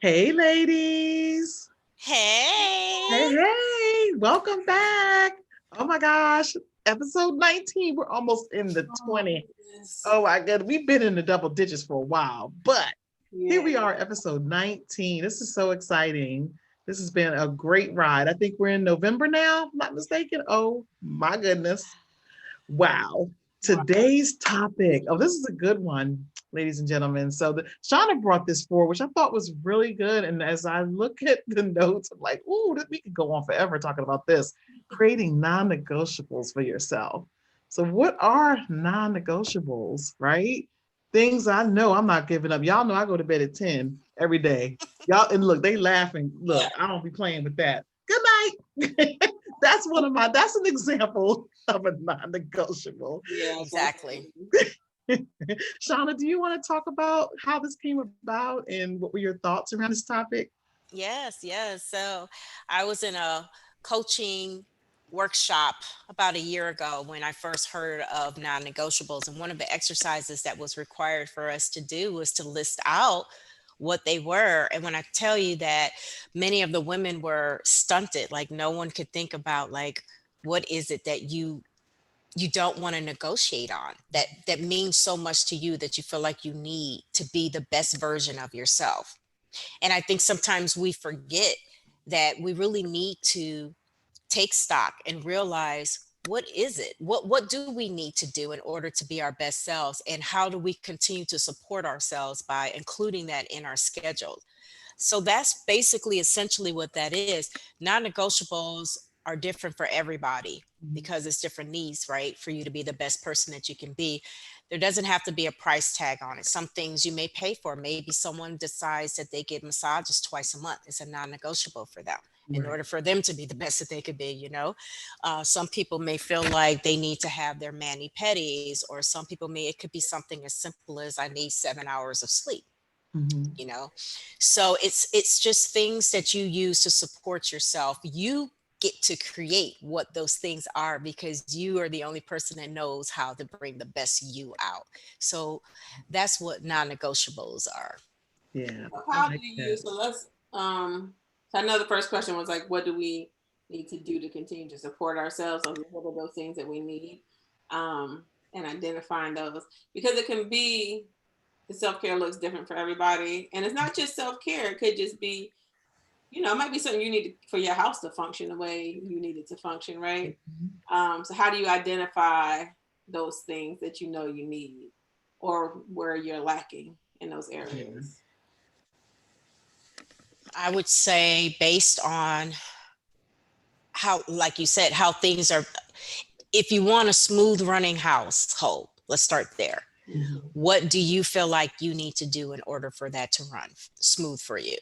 Hey, ladies. Hey. Hey, welcome back. Oh my gosh, episode 19. We're almost in the Oh, 20. yes. Oh my God, we've been in the double digits for a while, but here Yeah. we are, episode 19. This is so exciting. This has been a great ride. I think we're in November now, if I'm not mistaken. Oh my goodness. Wow. Wow. Today's topic. Oh, this is a good one, ladies and gentlemen. So Shauna brought this forward, which I thought was really good. And as I look at the notes, I'm like, ooh, we could go on forever talking about this. Creating non-negotiables for yourself. So what are non-negotiables, right? Things I know I'm not giving up. Y'all know I go to bed at 10 every day. Y'all, and look, they laughing. Look, I don't be playing with that. Good night. That's an example of a non-negotiable. Yeah, Exactly. definitely. Shauna, do you want to talk about how this came about and what were your thoughts around this topic? Yes, yes. So I was in a coaching workshop about a year ago when I first heard of non negotiables. And one of the exercises that was required for us to do was to list out what they were. And when I tell you that many of the women were stunted, like no one could think about like what is it that you don't want to negotiate on that means so much to you that you feel like you need to be the best version of yourself. And I think sometimes we forget that we really need to take stock and realize what is it? What do we need to do in order to be our best selves? And how do we continue to support ourselves by including that in our schedule? So that's basically essentially what that is. Non-negotiables are different for everybody because it's different needs, right? For you to be the best person that you can be. There doesn't have to be a price tag on it. Some things you may pay for. Maybe someone decides that they get massages twice a month. It's a non-negotiable for them in Right. order for them to be the best that they could be, you know. Some people may feel like they need to have their mani-pedis, or some people may, it could be something as simple as I need 7 hours of sleep, Mhm. you know. So it's just things that you use to support yourself. You get to create what those things are because you are the only person that knows how to bring the best you out. So that's what non-negotiables are. Yeah, So I how do like you, that. so let's, so I know the first question was like, what do we need to do to continue to support ourselves? Or what are those things that we need? And identifying those because it can be the self care looks different for everybody. And it's not just self care, it could just be, it might be something you need for your house to function the way you need it to function, right? Mhm. So how do you identify those things that you know you need or where you're lacking in those Yeah. areas? I would say based on how, like you said, how things are. If you want a smooth running household, let's start there. Yeah. Mhm. What do you feel like you need to do in order for that to run smooth for you?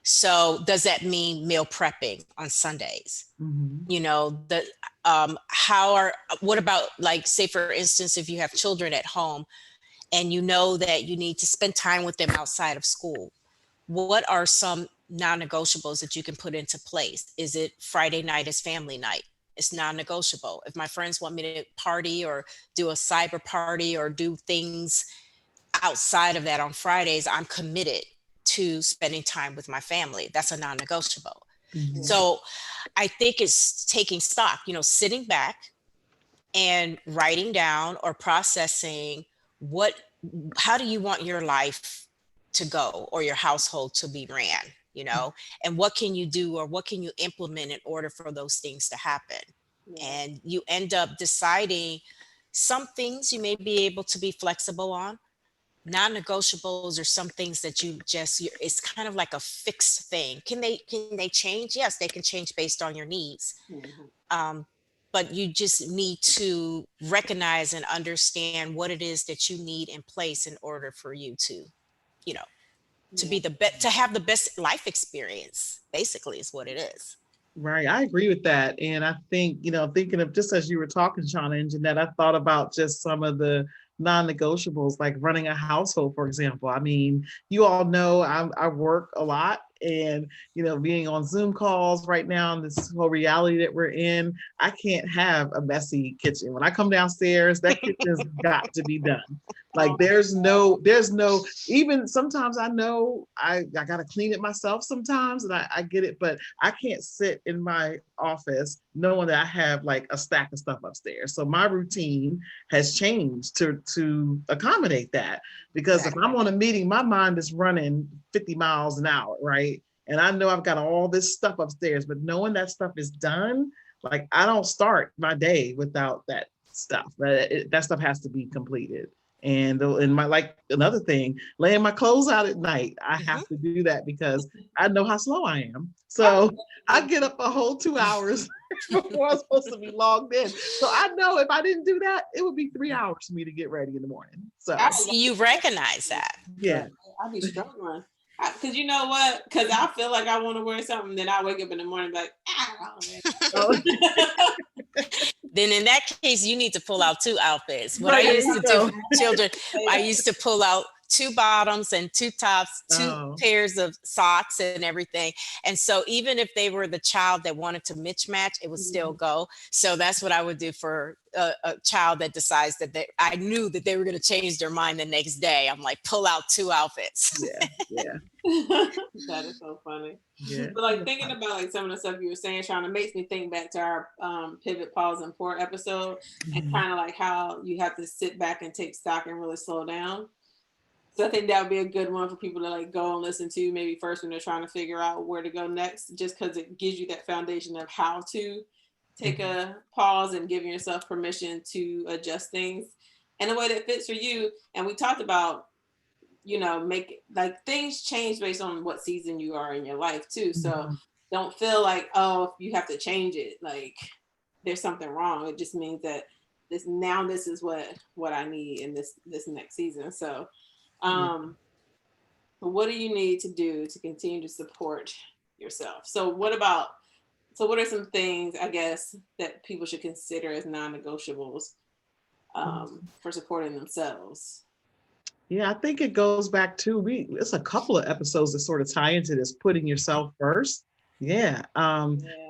So does that mean meal prepping on Sundays? Mhm. You know, the how are what about, like, say for instance, if you have children at home and you know that you need to spend time with them outside of school, what are some non-negotiables that you can put into place? Is it Friday night is family night? It's non-negotiable. If my friends want me to party or do a cyber party or do things outside of that on Fridays, I'm committed to spending time with my family. That's a non-negotiable. Mhm. So I think it's taking stock, sitting back and writing down or processing what how do you want your life to go or your household to be ran, and what can you do or what can you implement in order for those things to happen. Yeah. And you end up deciding some things you may be able to be flexible on. Non-negotiables are some things that it's kind of like a fixed thing. Can they change? Yes, they can change based on your needs. Mhm. um, but you just need to recognize and understand what it is that you need in place in order for you to, you know, to be Yeah. to have the best life experience. Basically, is what it is. Right. I agree with that. And I think, thinking of just as you were talking, Shauna and Jeanette, I thought about just some of the non-negotiables, like running a household, for example. I mean, you all know I work a lot and, being on Zoom calls right now in this whole reality that we're in, I can't have a messy kitchen. When I come downstairs, that kitchen's got to be done. Like there's no, even sometimes I know I gotta clean it myself sometimes, and I get it, but I can't sit in my office knowing that I have like a stack of stuff upstairs. So my routine has changed to accommodate that, because if I'm on a meeting, my mind is running 50 miles an hour, right? And I know I've got all this stuff upstairs, but knowing that stuff is done, like I don't start my day without that stuff. That stuff has to be completed. And my, like another thing, laying my clothes out at night, I have to do that because I know how slow I am. So I get up a whole 2 hours before I'm supposed to be logged in. So I know if I didn't do that, it would be 3 hours for me to get ready in the morning. So You recognize that. yeah. I'll be struggling. Because you know what? Because I feel like I want to wear something, then I wake up in the morning like, Oh. Then in that case, you need to pull out 2 outfits. What Right, I used to do go. for my children, I used to pull out 2 bottoms and 2 tops, 2 pairs of socks and everything. And so even if they were the child that wanted to mismatch, it would still go. So that's what I would do for a child that decides that I knew that they were going to change their mind the next day. I'm like, pull out 2 outfits. Yeah. That is so funny. Yeah. But like thinking about like some of the stuff you were saying, Shauna, makes me think back to our pivot, pause, and pour episode, and kind of like how you have to sit back and take stock and really slow down. So I think that would be a good one for people to like go and listen to maybe first when they're trying to figure out where to go next, just because it gives you that foundation of how to take a pause and giving yourself permission to adjust things in a way that fits for you. And we talked about, you know, make like things change based on what season you are in your life too. So don't feel like, oh, you have to change it. Like there's something wrong. It just means that this is what I need in this next season. So what do you need to do to continue to support yourself? So what are some things, I guess, that people should consider as non-negotiables for supporting themselves? Yeah, I think it goes back to it's a couple of episodes that sort of tie into this, putting yourself first. Yeah.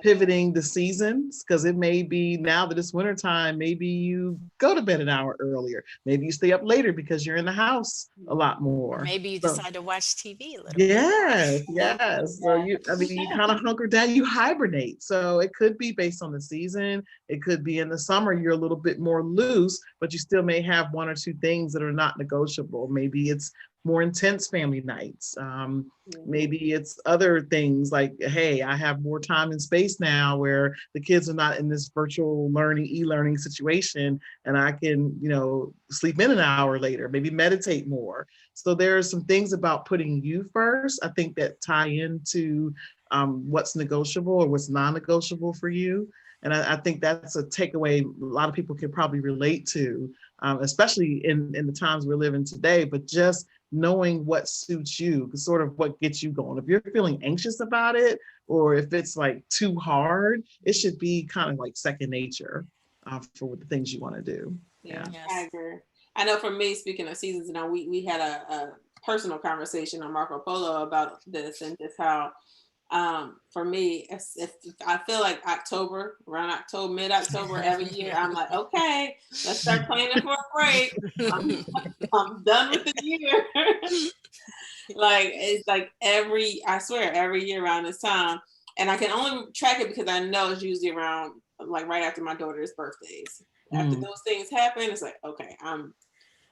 Pivoting the seasons, because it may be now that it's wintertime, maybe you go to bed an hour earlier. Maybe you stay up later because you're in the house a lot more. Maybe you decide to watch TV a little bit. Yes. So you kind of hunker down, you hibernate. So it could be based on the season. It could be in the summer, you're a little bit more loose, but you still may have 1 or 2 things that are not negotiable. Maybe it's more intense family nights. Maybe it's other things like, hey, I have more time and space now where the kids are not in this virtual learning, e-learning situation, and I can, sleep in an hour later, maybe meditate more. So there are some things about putting you first, I think, that tie into what's negotiable or what's non-negotiable for you. And I think that's a takeaway a lot of people can probably relate to, especially in the times we're living today, but just knowing what suits you, sort of what gets you going. If you're feeling anxious about it, or if it's like too hard, it should be kind of like second nature for the things you want to do. Yeah, I agree. I know for me, speaking of seasons, we had a personal conversation on Marco Polo about this, and just how for me, if I feel like around October, mid-October every year, I'm like, okay, let's start planning for a break. I'm done with the year. Like it's like I swear every year around this time, and I can only track it because I know it's usually around like right after my daughter's birthdays. After those things happen, it's like, okay, I'm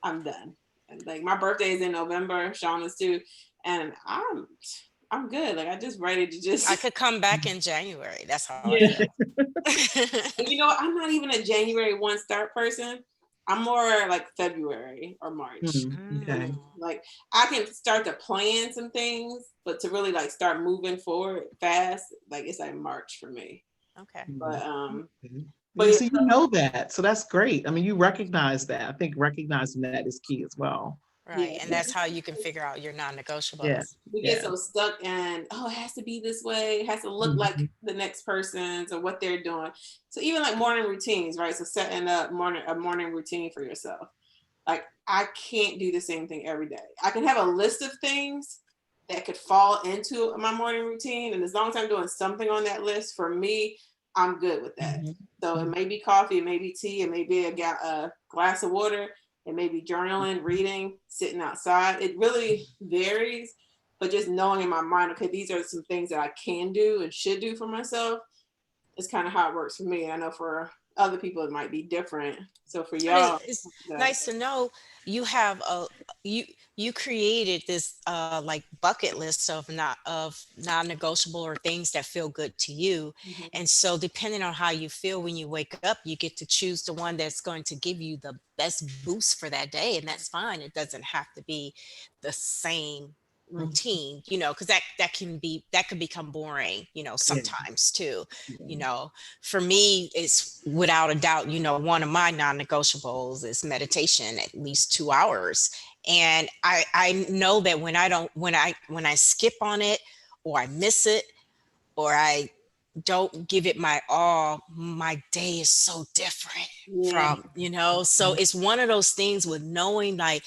done. And like my birthday is in November, Shauna's too, and I'm good. Like I just ready to just. I could come back in January. That's how I feel. And you know what? I'm not even a January 1 start person. I'm more like February or March. Okay. Like I can start to plan some things, but to really like start moving forward fast, like it's like March for me. Okay. But so you know that. So that's great. I mean, you recognize that. I think recognizing that is key as well. Right. And that's how you can figure out your non-negotiables. Yeah. We get so stuck in, it has to be this way. It has to look like the next person's or what they're doing. So even like morning routines, right? So setting up a morning routine for yourself. Like I can't do the same thing every day. I can have a list of things that could fall into my morning routine. And as long as I'm doing something on that list, for me, I'm good with that. So it may be coffee, it may be tea, it may be a glass of water. It may be journaling, reading, sitting outside. It really varies, but just knowing in my mind, okay, these are some things that I can do and should do for myself. It's kind of how it works for me. I know for other people it might be different. So for And y'all, it's nice to know you have a you you created this like bucket list of non-negotiable or things that feel good to you. Mhm. And so depending on how you feel when you wake up, you get to choose the one that's going to give you the best boost for that day, and that's fine. It doesn't have to be the same Mhm. routine, you know, because that could become boring, you know, Yeah. sometimes too, you Yeah. know. For me, it's without a doubt, you know, one of my non-negotiables is meditation, at least 2 hours. And I know that when I skip on it, or I miss it, or I don't give it my all, my day is so different Yeah. from, you know. So it's one of those things with knowing, like,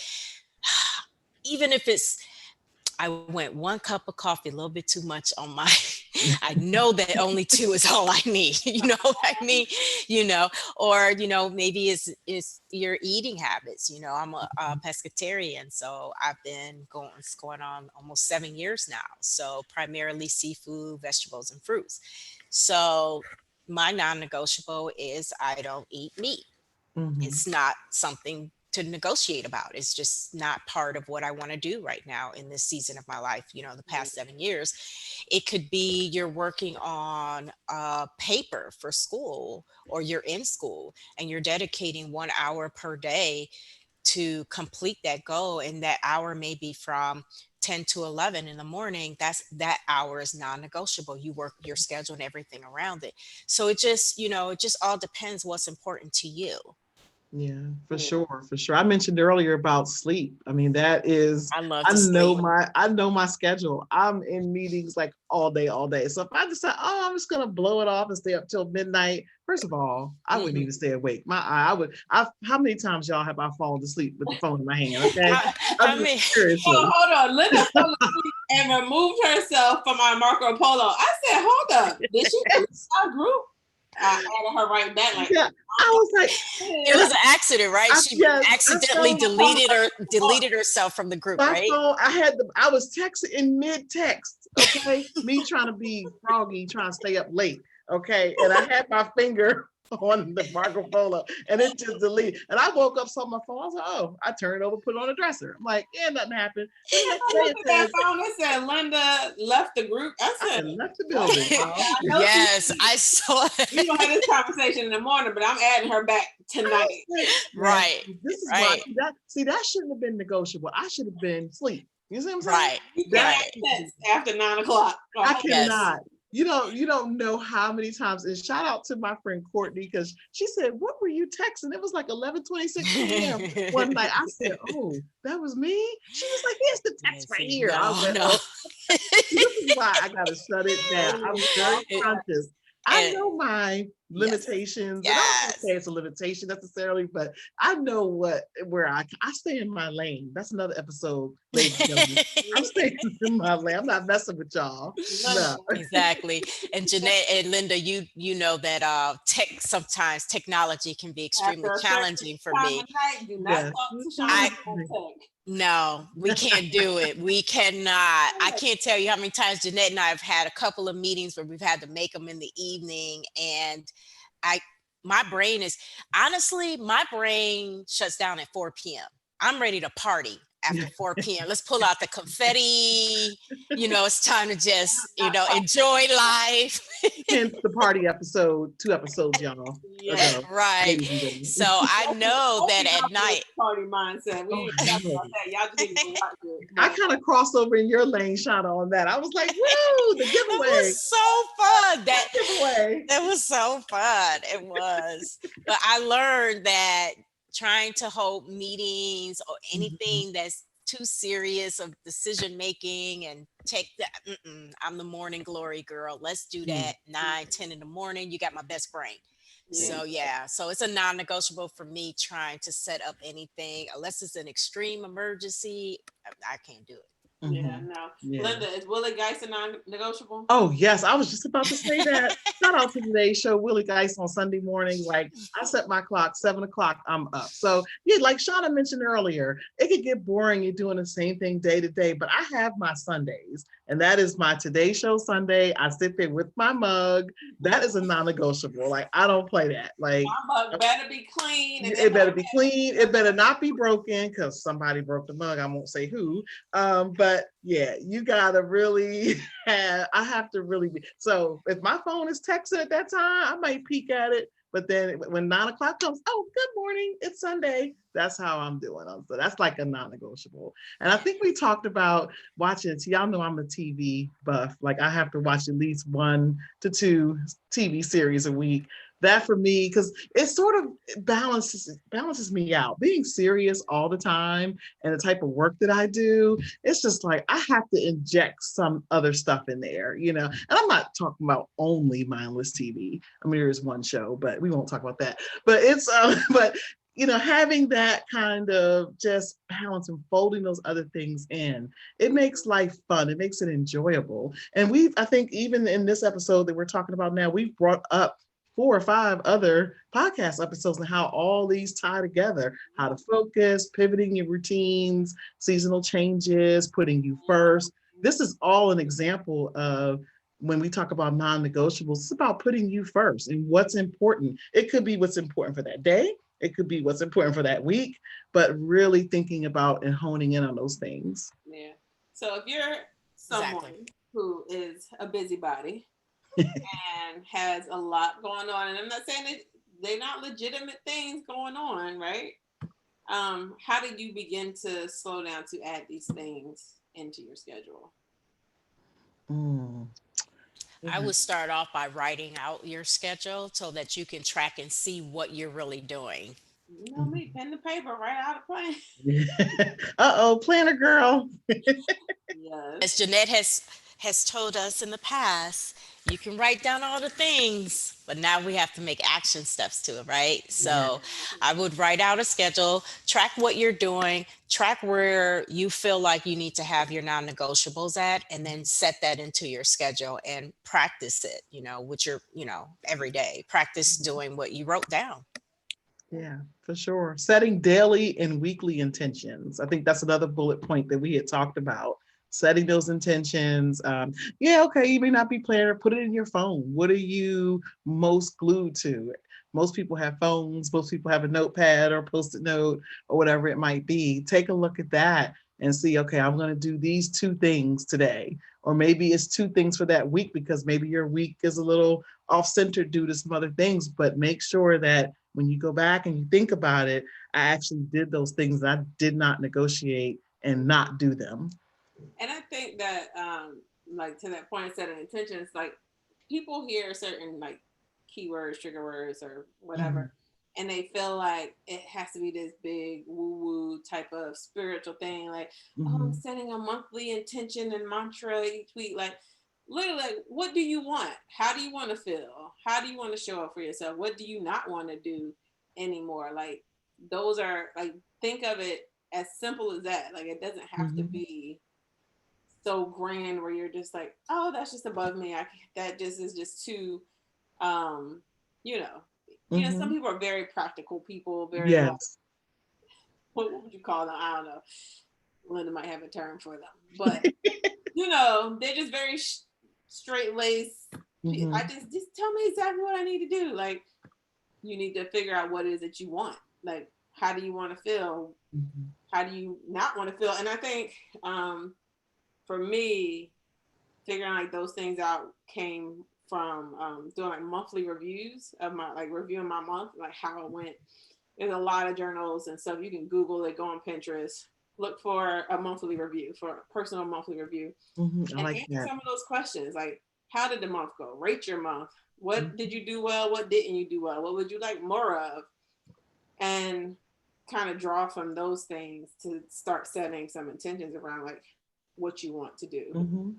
even if it's I went one cup of coffee, a little bit too much on my. I know that only two is all I need. You know what I mean? You know, or you know, maybe it's your eating habits. You know, I'm a pescatarian, so I've been it's going on almost 7 years now. So primarily seafood, vegetables, and fruits. So my non-negotiable is I don't eat meat. Mhm. It's not something to negotiate about. It's just not part of what I want to do right now in this season of my life, you know, the past 7 years. It could be you're working on a paper for school, or you're in school and you're dedicating 1 hour per day to complete that goal. And that hour may be from 10 to 11 in the morning. That hour is non-negotiable. You work your schedule and everything around it. So it just, you know, it just all depends what's important to you. Yeah, for Yeah. sure, for sure. I mentioned earlier about sleep. I mean, that is, I love to sleep. I know my schedule. I'm in meetings like all day, all day. So if I decide, oh, I'm just gonna blow it off and stay up till midnight, first of all, I wouldn't Mhm. even stay awake. I would. How many times y'all have I fallen asleep with the phone in my hand? Okay, I'm How just many? Oh, seriously. hold on. Linda fell asleep and removed herself from our Marco Polo. I said, hold up. Did she delete Yes. our group? I added her right back. Like, Yeah, I was like, It and was an accident, right? She yes, I accidentally felt deleted herself from the group, my right? phone, I was texting in mid-text, okay? Me trying to be froggy, trying to stay up late, okay? And I had my finger on the Marco Polo and it just deleted. And I woke up, saw my phone, I was like, oh, I turned over, put it on the dresser. I'm like, yeah, nothing happened. Then the next I day looked it at that says, phone. It said Linda left the group. I I said, had left the building, okay, y'all. I know Yes, I saw we it. gonna have this conversation in the morning, but I'm adding her back I tonight. was like, yeah, Right, this is why, right, that shouldn't have been negotiable. I should have been asleep. You see what I'm saying? right, You That cannot right. text after 9 o'clock. I Yes. cannot. You don't know how many times. And shout out to my friend Courtney because she said, "What were you texting?" It was like 11:26 p.m. one night. I said, "Oh, that was me." She was like, "Here's the text right See, here." I no, said, no. "Oh, this is why I gotta shut it down." I'm very It- conscious. I and know my yes, limitations, and I don't want to yes. say it's a limitation necessarily, but I know where I stay in my lane. That's another episode, ladies and gentlemen. I'm staying in my lane. I'm not messing with y'all. No. Exactly. And Jeanette and Linda, you know that sometimes technology can be extremely After a certain challenging for time me. of night, do not Yes. talk to I Shauna on text. No, we can't do it. We cannot. I can't tell you how many times Jeanette and I have had a couple of meetings where we've had to make them in the evening, and I my brain is honestly, my brain shuts down at 4 p.m. I'm ready to party after 4 p.m. Let's pull out the confetti. You know, it's time to just, you Not know, talk. enjoy life. Hence the party episode, 2 episodes, y'all, Yeah. ago, Right. ladies and gentlemen. So I know That's that at the night. party mindset. We Oh, ain't I talking know. about that. Y'all just need to watch it. I But kind of crossed over in your lane, Shauna, on that. I was like, woo, the It was giveaway, so fun. giveaway. That was so fun. It was. But I learned that trying to hold meetings or Mhm. anything that's too serious of decision making and take that, I'm the morning glory girl. Let's do Mm. that 9, 10 in the morning. You got my best brain. yeah. So yeah, so it's a non-negotiable for me trying to set up anything unless it's an extreme emergency. I can't do it. Yeah, no. Yeah. Lynda, is Willie Geist a non-negotiable? Oh yes, I was just about to say that. Shout out to today's show, Willie Geist on Sunday morning. Like I set my clock 7 o'clock, I'm up. So yeah, like Shauna mentioned earlier, it could get boring. You're doing the same thing day to day, but I have my Sundays, and that is my Today Show Sunday. I sit there with my mug. That is a non-negotiable. Like I don't play that. Like My mug better be clean. And it better be clean. It better not be broken because somebody broke the mug. I won't say who. But yeah, you gotta really I have to really be. So if my phone is texting at that time, I might peek at it. But then when 9 o'clock comes, oh, good morning, it's Sunday. That's how I'm doing. So that's like a non-negotiable. And I think we talked about watching. So y'all know I'm a TV buff. Like I have to watch at least 1 to 2 TV series a week. That for me, because it sort of balances me out. Being serious all the time and the type of work that I do, it's just like I have to inject some other stuff in there, you know. And I'm not talking about only mindless TV. I mean, there is one show, but we won't talk about that. But it's but you know, having that kind of just balance and folding those other things in, it makes life fun. It makes it enjoyable. And I think even in this episode that we're talking about now, we've brought up 4 or 5 other podcast episodes and how all these tie together, how to focus, pivoting your routines, seasonal changes, putting you first. This is all an example of when we talk about non-negotiables, it's about putting you first and what's important. It could be what's important for that day. It could be what's important for that week, but really thinking about and honing in on those things. Yeah. So if you're someone who is a busybody, and has a lot going on, and I'm not saying that they're not legitimate things going on, right? How did you begin to slow down to add these things into your schedule? I would start off by writing out your schedule so that you can track and see what you're really doing. You know me, pen to paper, write out a plan. Uh-oh, planner girl. Yes. As Jeanette has told us in the past, you can write down all the things, but now we have to make action steps to it, right? So I would write out a schedule, track what you're doing, track where you feel like you need to have your non-negotiables at, and then set that into your schedule and practice it, you know, with your, you know, every day. Practice doing what you wrote down. Yeah, for sure. Setting daily and weekly intentions. I think that's another bullet point that we had talked about. Setting those intentions. Yeah, okay, you may not be planner, put it in your phone. What are you most glued to? Most people have phones, most people have a notepad or post-it note or whatever it might be. Take a look at that and see, okay, I'm going to do these 2 things today. Or maybe it's 2 things for that week because maybe your week is a little off-center due to some other things, but make sure that when you go back and you think about it, I actually did those things that I did not negotiate and not do them. And I think that, like to that point, setting intentions, like people hear certain like keywords, trigger words, or whatever, and they feel like it has to be this big woo-woo type of spiritual thing. Like, oh, I'm setting a monthly intention and mantra each week. Like, literally, like, what do you want? How do you want to feel? How do you want to show up for yourself? What do you not want to do anymore? Like, those are like, think of it as simple as that. Like, it doesn't have to be so grand where you're just like, oh, that's just above me. That just is just too, you know. You know, some people are very practical people, very like, what would you call them? I don't know. Lynda might have a term for them, but you know, they're just very straight laced. I just tell me exactly what I need to do. Like, you need to figure out what it is that you want. Like, how do you want to feel? How do you not want to feel? And I think, for me, figuring like those things out came from doing like monthly reviews of my, like reviewing my month, like how it went. There's a lot of journals and stuff. You can Google it, go on Pinterest, look for a monthly review, for a personal monthly review. And like answer some of those questions, like how did the month go? Rate your month. What did you do well? What didn't you do well? What would you like more of? And kind of draw from those things to start setting some intentions around like what you want to do.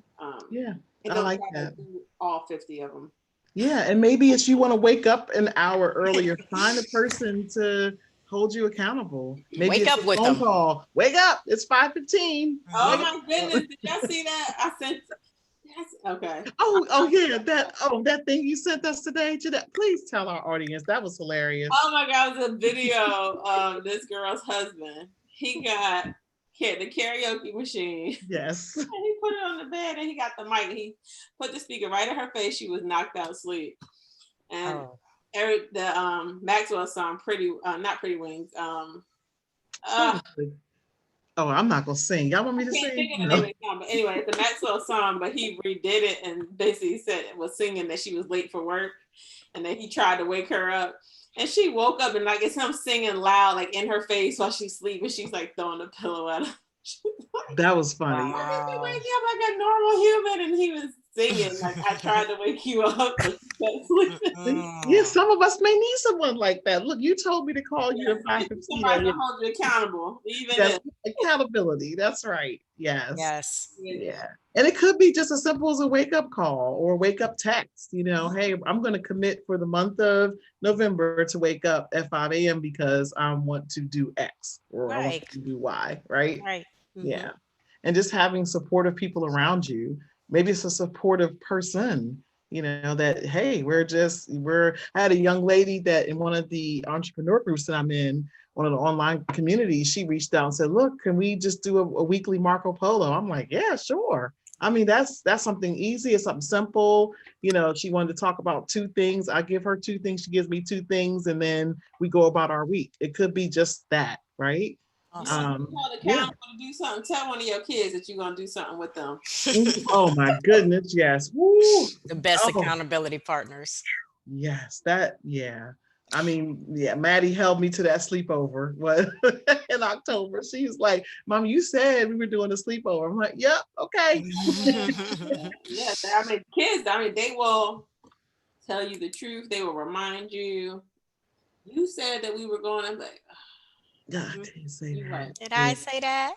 Yeah, and I like that. Do all 50 of them. Yeah, and maybe it's you want to wake up an hour earlier. Find a person to hold you accountable. Maybe Wake it's up a with phone them. call. Wake up! It's 5:15. Oh Wake my up. goodness, did y'all see that? I sent. Yes, okay. Oh yeah, that thing you sent us today, Jeanette. Please tell our audience that was hilarious. Oh my God, it was a video of this girl's husband. He got the karaoke machine. Yes. And he put it on the bed and he got the mic. He put the speaker right at her face. She was knocked out asleep. And Oh. the Maxwell song, not Pretty Wings. Oh, I'm not gonna sing. Y'all want me to Can't sing? think of the No. name of the song, but anyway, it's a Maxwell song, but he redid it and basically was singing that she was late for work, and then he tried to wake her up, and she woke up and like it's him singing loud like in her face while she's sleeping. She's like throwing a pillow at him. That was funny. Why did you Wow. wake me up like a normal human? And he was singing like I tried to wake you up, but you kept sleeping. Yeah, Mm. some of us may need someone like that. Look, you told me to call you at Yes, 5:15. somebody to hold you accountable, even Yes, if. accountability. That's right. Yes. Yes. Yeah. And it could be just as simple as a wake up call or wake up text. Hey, I'm going to commit for the month of November to wake up at 5 a.m. because I want to do X or I want Right. to do Y. Right. Right. Yeah. And just having supportive people around you. Maybe it's a supportive person, that, hey, I had a young lady that in one of the entrepreneur groups that I'm in, one of the online communities, she reached out and said, look, can we just do a weekly Marco Polo? I'm like, yeah, sure. I mean, that's something easy. It's something simple. She wanted to talk about two things. I give her two things. She gives me two things. And then we go about our week. It could be just that, right? You want to Awesome. be held Yeah. accountable to do something. Tell one of your kids that you're gonna do something with them. Oh my goodness, yes. Woo. The best Oh, accountability partners. yes, yeah. I mean, yeah, Maddie held me to that sleepover in October. She's like, Mom, you said we were doing a sleepover. I'm like, yep, okay. Yeah, I mean, kids. I mean, they will tell you the truth. They will remind you. You said that we were going. I'm like, God, I didn't say you're that. right. Did I say that?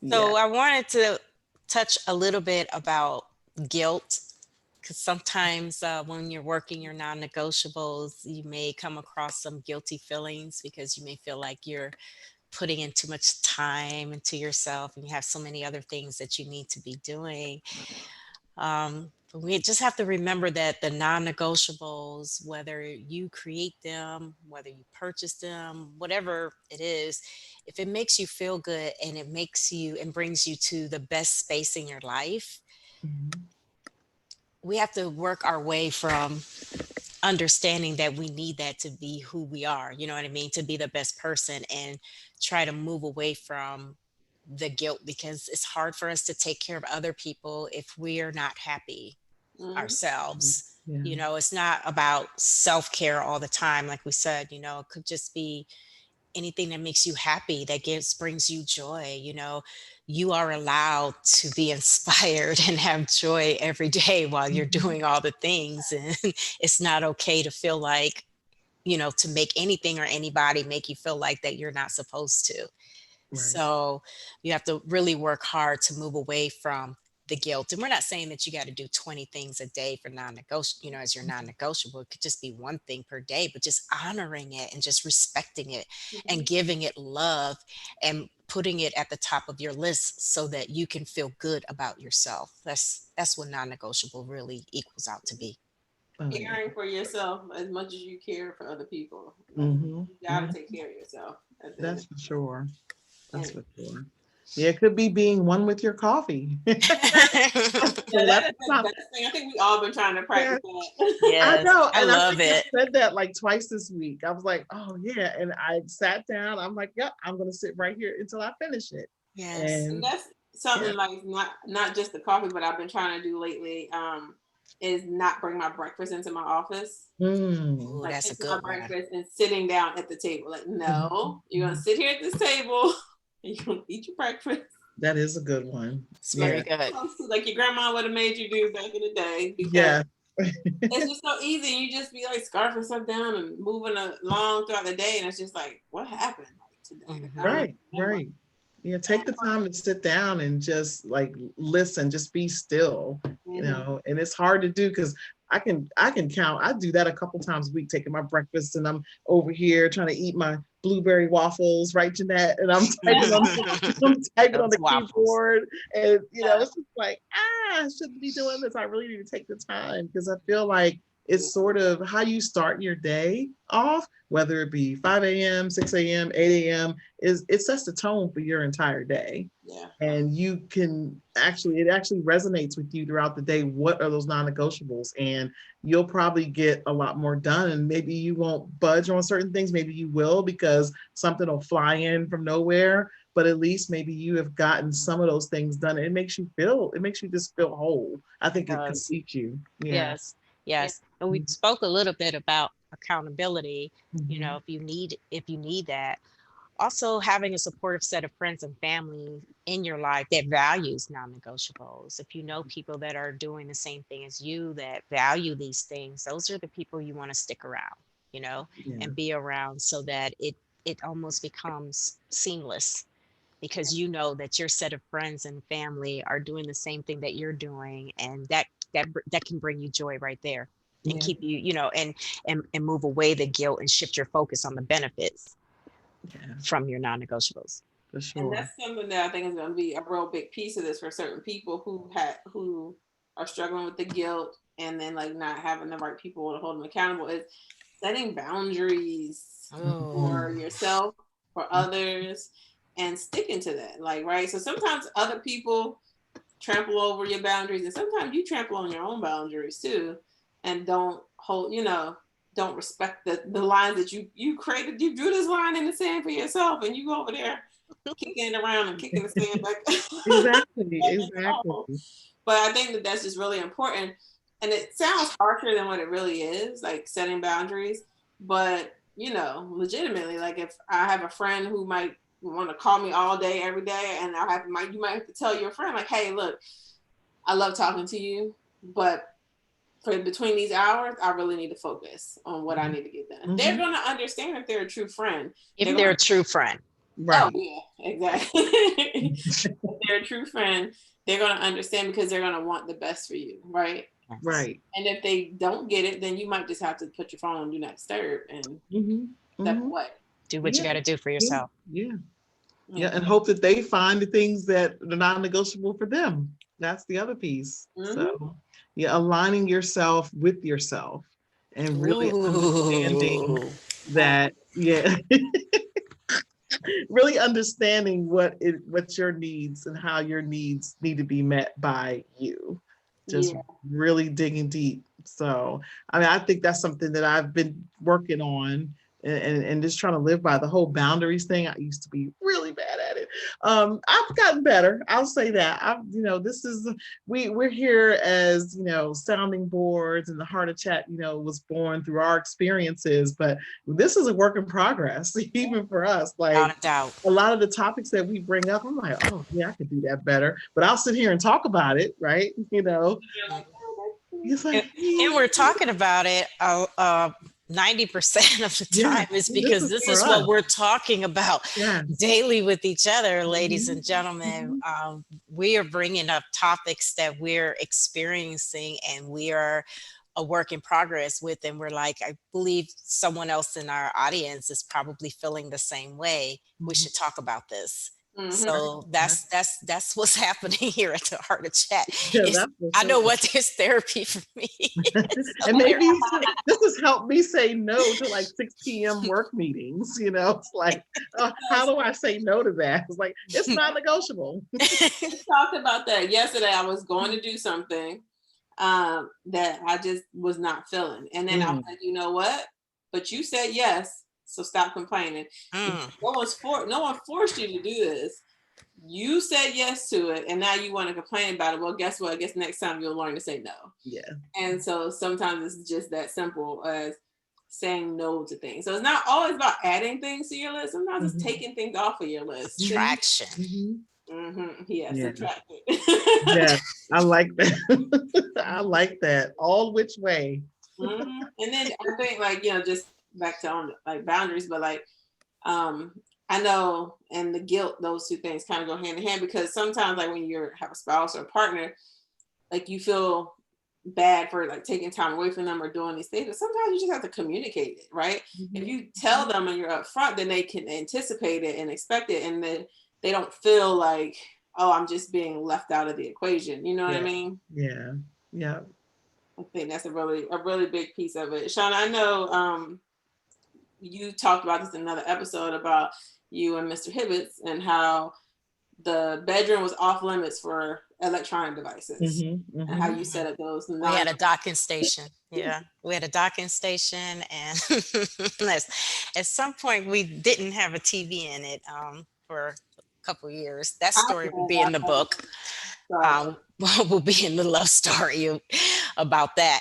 Yeah. So I wanted to touch a little bit about guilt, because sometimes when you're working your non-negotiables, you may come across some guilty feelings because you may feel like you're putting in too much time into yourself and you have so many other things that you need to be doing. But we just have to remember that the non-negotiables, whether you create them, whether you purchase them, whatever it is, if it makes you feel good and it makes you and brings you to the best space in your life, Mhm. we have to work our way from understanding that we need that to be who we are, you know what I mean, to be the best person, and try to move away from the guilt, because it's hard for us to take care of other people if we are not happy Mhm. ourselves. Yeah. It's not about self-care all the time. Like we said, it could just be anything that makes you happy, that brings you joy. You are allowed to be inspired and have joy every day while you're Mhm. doing all the things. And it's not okay to feel like, to make anything or anybody make you feel like that you're not supposed to. Right. So you have to really work hard to move away from the guilt. And we're not saying that you got to do 20 things a day for non-negotiable, as your non-negotiable. It could just be one thing per day, but just honoring it and just respecting it and Mhm. giving it love and putting it at the top of your list so that you can feel good about yourself. That's what non-negotiable really equals out to be. Oh, yeah. Caring for yourself as much as you care for other people. Like, Hmm. you gotta take care of yourself at the end of That's for sure. the That's day. for sure. Yeah, it could be being one with your coffee. Yeah, So that that's is the not, best thing. I think we all been trying to yeah, practice that. I Yes, know. I And I love think I it. said that like twice this week. I was like, oh yeah. And I sat down. I'm like, yep, I'm gonna sit right here until I finish it. Yes. And And that's yeah. something like not just the coffee, but I've been trying to do lately. Is not bring my breakfast into my office. Mm. Oh, Like that's a taking my good one. breakfast and sitting down at the table. Like, no, Mhm. you're gonna sit here at this table and you're gonna eat your breakfast. That is a good one. It's Like very Yeah. good. close to like your grandma would have made you do back in the day, because Yeah. it's just so easy. You just be like scarfing stuff down and moving along throughout the day, and it's just like, what happened like today? I don't Mhm. Right. remember. Right. Yeah. Take the time to sit down and just like listen, just be still, Mhm. and it's hard to do because I can count. I do that a couple times a week, taking my breakfast and I'm over here trying to eat my blueberry waffles, right, Jeanette? And I'm typing on I'm typing on Those the waffles. keyboard, and it's just like, I shouldn't be doing this. I really need to take the time because I feel like it's sort of how you start your day off, whether it be 5 a.m., 6 a.m., 8 a.m., is it sets the tone for your entire day. Yeah. And you can it actually resonates with you throughout the day. What are those non-negotiables? And you'll probably get a lot more done. And maybe you won't budge on certain things. Maybe you will because something will fly in from nowhere. But at least maybe you have gotten some of those things done. It makes you just feel whole. I think it Does. completes you. Yeah. Yes, yes. And we spoke a little bit about accountability, Mhm. if you need that. Also having a supportive set of friends and family in your life that values non-negotiables. If you know people that are doing the same thing as you that value these things, those are the people you want to stick around, Yeah. and be around so that it almost becomes seamless because you know that your set of friends and family are doing the same thing that you're doing, and that can bring you joy right there and Yeah. keep you, and move away the guilt and shift your focus on the benefits Yeah. from your non-negotiables. For And sure. that's something that I think is going to be a real big piece of this for certain people who are struggling with the guilt and then like not having the right people to hold them accountable, is setting boundaries Oh, for yourself, for others, and sticking to that. Like, right. So sometimes other people trample over your boundaries, and sometimes you trample on your own boundaries too, and don't respect the lines that you created. You drew this line in the sand for yourself, and you go over there kicking it around and kicking the sand back. Exactly. back in the Exactly. hole. But I think that that's just really important, and it sounds harsher than what it really is, like setting boundaries. But legitimately, like if I have a friend who might want to call me all day, every day, and you might have to tell your friend, like, hey, look, I love talking to you, but for between these hours, I really need to focus on what I need to get done. They're Mhm. gonna understand if they're a true friend. if They're they're gonna, a true friend. oh Right. yeah, exactly. If they're a true friend, they're gonna understand because they're gonna want the best for you, right? Yes. Right. And if they don't get it, then you might just have to put your phone on do not disturb and Mhm. step Mhm. away. Do what you Yeah. got to do for Yeah. yourself. Yeah. Yeah. Yeah. And hope that they find the things that are non-negotiable for them. That's the other piece. Mm-hmm. So, yeah, aligning yourself with yourself and really understanding Ooh. that, yeah, really understanding what your needs and how your needs need to be met by you. Just Yeah. really digging deep. So I mean, I think that's something that I've been working on, and just trying to live by the whole boundaries thing. I used to be really bad at it. I've gotten better. I'll say that. This is we're here as sounding boards, and the Heart of Chat was born through our experiences, but this is a work in progress, even for us. Like, Without a doubt. a lot of the topics that we bring up, I'm like, oh yeah, I could do that better. But I'll sit here and talk about it, right? You're like, oh, It's And, like, and we're talking about it 90% of the yeah, time is this because is this for is us. what we're talking about Yeah. daily with each other, ladies Mhm. and gentlemen. Mhm. We are bringing up topics that we're experiencing and we are a work in progress with. And we're like, I believe someone else in our audience is probably feeling the same way. We Mhm. should talk about this. mm-hmm. Right. So Yeah. that's what's happening here at the Heart of Chat. Yeah, It's, that's for I know sure. what there's therapy for me. It's And maybe hilarious. this has helped me say no to like 6 p.m. work meetings. It's like, how do I say no to that? It's like, it's not negotiable. We talked about that yesterday. I was going to do something that I just was not feeling. And then I was Mm. like, you know what? But you said yes. So stop complaining. Mm. No one forced you to do this. You said yes to it, and now you want to complain about it. Well, guess what? I guess next time you'll learn to say no. Yeah. And so sometimes it's just that simple as saying no to things. So it's not always about adding things to your list. Sometimes it's Mhm. taking things off of your list. Mhm. Traction. Mhm. Yeah, Yeah. subtract Yeah. it. I like that. I like that. All which way. And then I think just back to on like boundaries, but like um I know and the guilt, those two things kind of go hand in hand because sometimes like when you have a spouse or a partner, like you feel bad for like taking time away from them or doing these things, but sometimes you just have to communicate it, right? If you tell them and you're upfront, then they can anticipate it and expect it, and then they don't feel like, oh, I'm just being left out of the equation. You know what I mean? Yeah. Yeah. I think that's a really big piece of it. Shauna, I know you talked about this in another episode about you and Mr. Hibbets and how the bedroom was off limits for electronic devices, and how you set up those. We had a docking station. Yeah, we had a docking station, and at some point we didn't have a TV in it for a couple years. That story will be in the book. Will be in the love story about that.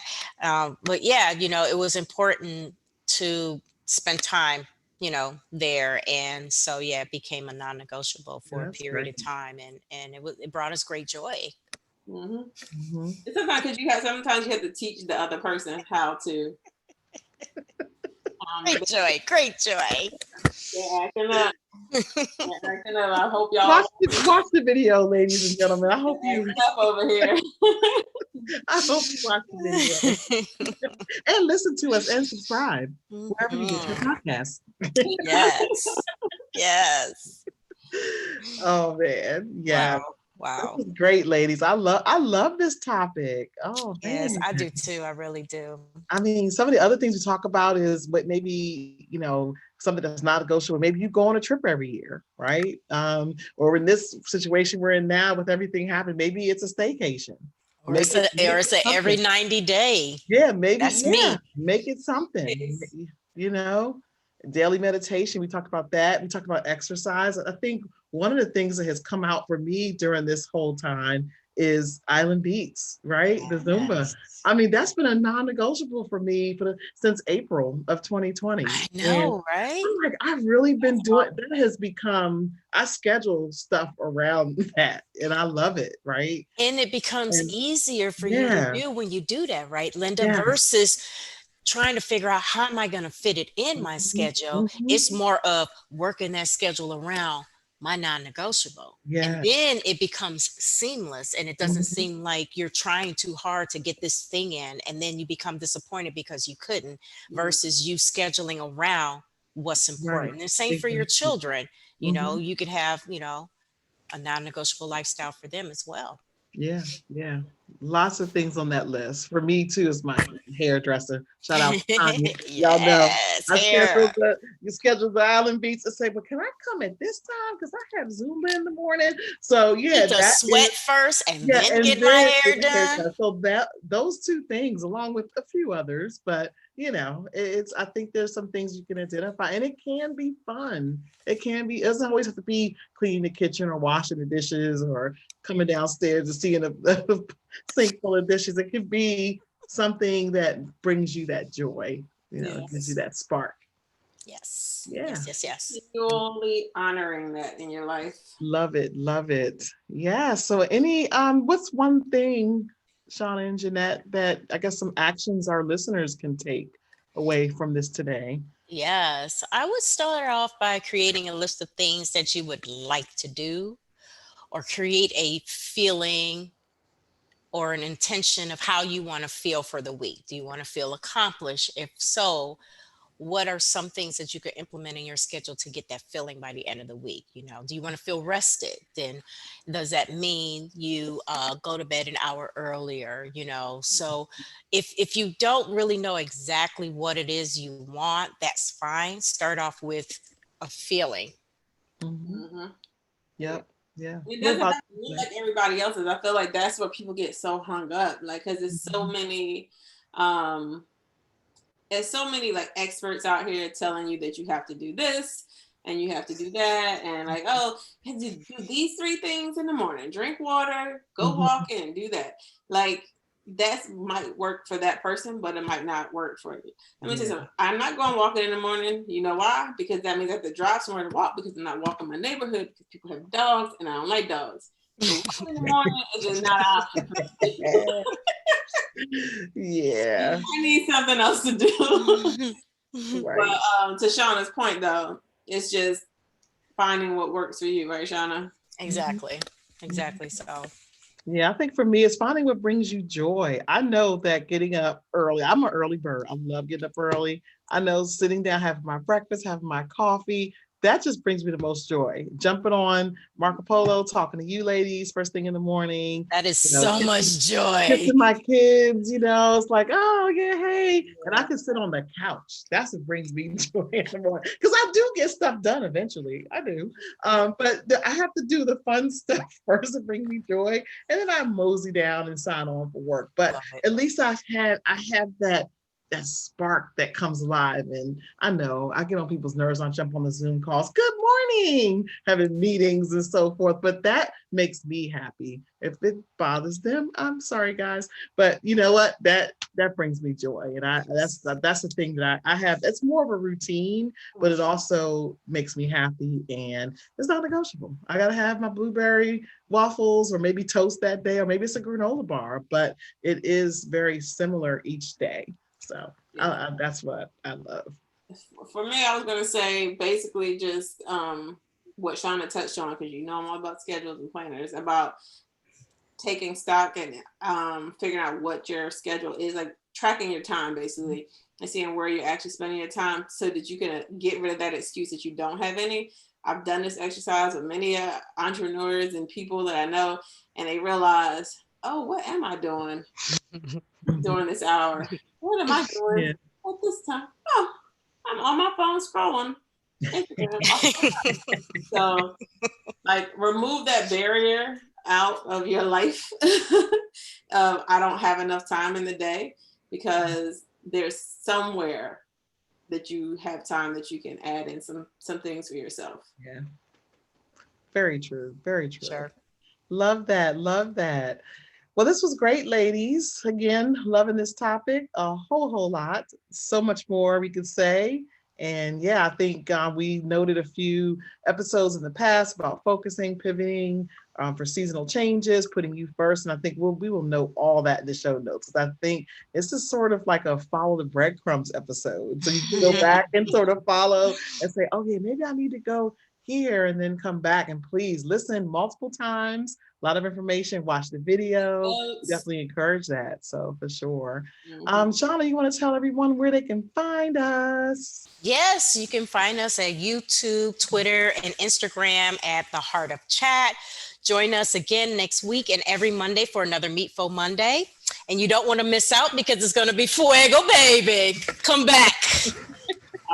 But yeah, you know, it was important to spend time, you know, there, and so yeah, it became a non-negotiable for a period of time, and it brought us great joy. Sometimes because sometimes you have to teach the other person how to. Great joy. They're acting up. I hope y'all watch the video, ladies and gentlemen. I hope you up over here. I hope you watch the video and listen to us and subscribe wherever you get your podcasts. Yes. Oh man, yeah. Wow. This is great, ladies. I love this topic. Oh, yes, man. I do too. I really do. I mean, some of the other things we talk about is what maybe, you know, something that's not negotiable. Maybe you go on a trip every year, right? Or in this situation we're in now with everything happening, maybe it's a staycation. Or it's a every 90 day. Yeah, maybe that's me. Make it something. You know, daily meditation. We talked about that. We talked about exercise. I think one of the things that has come out for me during this whole time is Island Beats, right? The Zumba. I mean, that's been a non-negotiable for me since April of 2020. I know, right? I'm like, I've really been doing, that has become, I schedule stuff around that and I love it, right? And it becomes easier for you to do when you do that, right, Lynda, versus trying to figure out how am I going to fit it in my schedule. It's more of working that schedule around my non-negotiable. And then it becomes seamless, and it doesn't seem like you're trying too hard to get this thing in, and then you become disappointed because you couldn't, versus you scheduling around what's important. And the same for your children. You know, you could have, you know, a non-negotiable lifestyle for them as well. Yeah. Lots of things on that list. For me too, is my hairdresser. Shout out to Tanya. Y'all know you schedule the Island Beats and say, well, can I come at this time? Because I have Zumba in the morning. So yeah, that sweat first and then get my hair done. So those two things, along with a few others, but you know, I think there's some things you can identify, and it can be fun. It doesn't always have to be cleaning the kitchen or washing the dishes or coming downstairs and seeing a sink full of dishes. It could be something that brings you that joy, you know, gives you that spark. Yes. Truly honoring that in your life. Love it. Yeah. So what's one thing, Shauna and Jeanette, that I guess some actions our listeners can take away from this today? Yes, I would start off by creating a list of things that you would like to do, or create a feeling or an intention of how you want to feel for the week. Do you want to feel accomplished? If so, what are some things that you could implement in your schedule to get that feeling by the end of the week? You know, do you want to feel rested? Then does that mean you go to bed an hour earlier? You know, so if you don't really know exactly what it is you want, that's fine. Start off with a feeling. Yep. Yeah. It doesn't have to be like everybody else's. I feel like that's where people get so hung up, like, because there's so many there's so many like experts out here telling you that you have to do this and you have to do that, and like, oh, you have to do these 3 things in the morning: drink water, go walking, do that. Like, that might work for that person, but it might not work for you. Let me tell you something. I'm not going walking in the morning. You know why? Because that means I have to drive somewhere to walk, because I'm not walking my neighborhood because people have dogs and I don't like dogs. So walking in the morning is just not an option for me. Yeah. I need something else to do. Right. But to Shauna's point, though, it's just finding what works for you, right, Shauna? Exactly. So Yeah, I think for me, it's finding what brings you joy. I know that getting up early, I'm an early bird. I love getting up early. I know sitting down, having my breakfast, having my coffee, that just brings me the most joy. Jumping on Marco Polo, talking to you ladies first thing in the morning, That is you know, so much joy. kissing my kids, it's like, oh yeah, hey. And I Yeah. can sit on the couch. That's what brings me joy in the morning. Because I do get stuff done eventually. I do. But I have to do the fun stuff first to bring me joy. And then I mosey down and sign on for work. But Love it. at least I have that spark that comes alive. And I know I get on people's nerves. I jump on the Zoom calls. Good morning, having meetings and so forth. But that makes me happy. If it bothers them, I'm sorry, guys. But you know what? That brings me joy. And that's the thing that I have. It's more of a routine, but it also makes me happy. And it's not negotiable. I gotta have my blueberry waffles or maybe toast that day, or maybe it's a granola bar, but it is very similar each day. So that's what I love. For me, I was going to say basically just what Shauna touched on, because I'm all about schedules and planners, about taking stock and figuring out what your schedule is, like tracking your time basically, and seeing where you're actually spending your time so that you can get rid of that excuse that you don't have any. I've done this exercise with many entrepreneurs and people that I know, and they realize, oh, what am I doing during this hour? What am I doing Yeah. at this time? Oh, I'm on my phone scrolling Instagram. So, like, remove that barrier out of your life of I don't have enough time in the day, because there's somewhere that you have time that you can add in some things for yourself. Yeah. Very true. Very true. Sure. Love that. Love that. Well, this was great, ladies. Again, loving this topic a whole lot. So much more we could say. And yeah, I think we noted a few episodes in the past about focusing, pivoting for seasonal changes, putting you first. And I think we will note all that in the show notes. I think this is sort of like a follow the breadcrumbs episode. So you can go back and sort of follow and say, oh yeah, maybe I need to go here and then come back, and please listen multiple times. A lot of information, watch the video. Definitely encourage that. So for sure. Shauna, you want to tell everyone where they can find us? Yes, you can find us at YouTube, Twitter, and Instagram at The Heart of Chat. Join us again next week and every Monday for another Meatful Monday. And you don't want to miss out because it's going to be fuego, baby. Come back.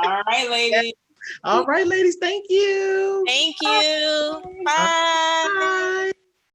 All right, ladies. All right, ladies. Thank you. Thank you. Bye. Bye. Bye.